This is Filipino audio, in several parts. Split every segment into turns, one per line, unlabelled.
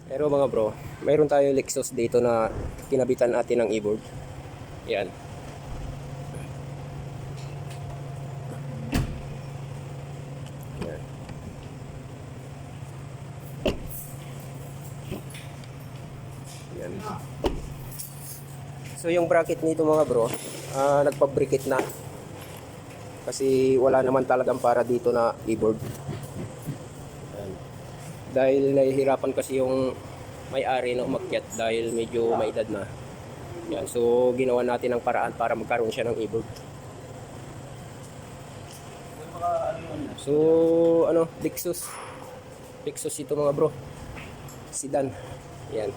Pero mga bro, mayroon tayo Lexus dito na kinabitan natin ng e-board. Yan. Yan. Yan. So yung bracket nito mga bro, nagpa-bracket na. Kasi wala naman talagang para dito na e-board. Yan. Dahil nahihirapan kasi yung may-ari na umakyat dahil medyo may edad na. Yan, so ginawa natin ang paraan para magkaroon siya ng e-board. So ano, Lexus ito mga bro, sedan. Yan.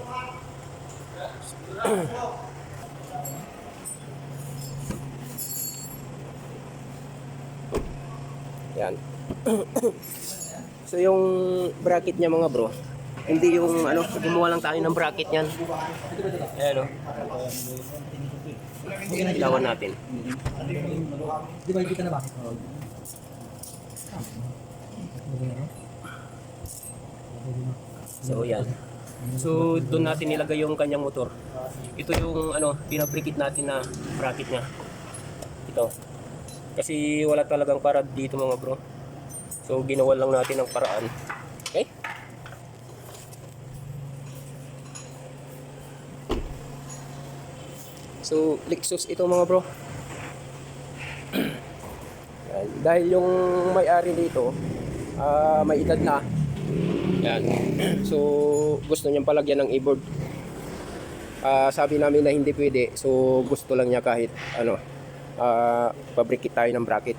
Yan. So yung bracket niya mga bro, hindi yung ano, gumawa lang tayo ng bracket niyan. Ayan o. Ilawan natin.
Di ba kita na bakit?
So yan. So doon natin nilagay yung kanyang motor. Ito yung ano, pinabrikit natin na bracket niya. Ito. Kasi wala talagang para dito mga bro. So ginawa lang natin ang paraan. Okay? So Lexus ito mga bro. Yan. Dahil yung may-ari dito may edad na. Yan. So gusto niyang palagyan ng e-board. Sabi namin na hindi pwede. So gusto lang niya kahit ano, pabrikit tayo ng bracket.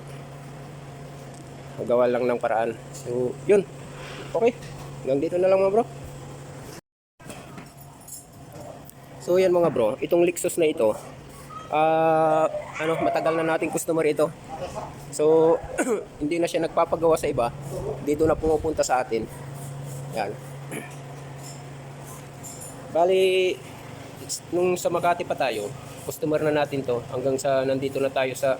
Magawa lang ng paraan. So yun. Okay. Hanggang dito na lang mga bro. So yan mga bro, itong Lexus na ito, ano, matagal na nating customer ito. So hindi na siya nagpapagawa sa iba. Dito na pumupunta sa atin. Yan. Bali, nung sa Makati pa tayo, customer na natin to hanggang sa nandito na tayo sa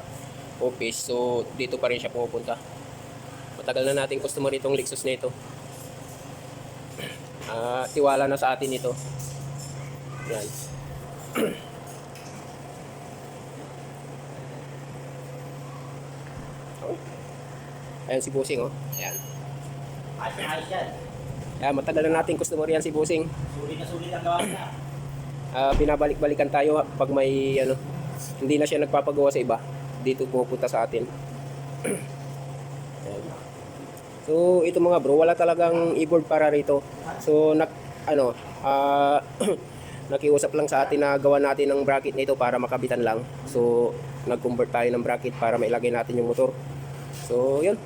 office. So dito pa rin siya pumupunta. Matagal na nating customer itong Lexus na ito. Tiwala na sa atin ito. Yan. Oh. Ayan si Busing oh. Ayan.
Ayos yan.
Ayan, matagal na nating customer yan si Busing.
Sulit ang gawa niya.
Binabalik-balikan tayo pag may ano, hindi na siya nagpapagawa sa iba. Dito pupunta sa atin. Ayan. So ito mga bro, wala talagang e-board para rito. So nakiusap lang sa atin na gawa natin ng bracket nito para makabitan lang. So nag-convert tayo ng bracket para mailagay natin yung motor. So yun.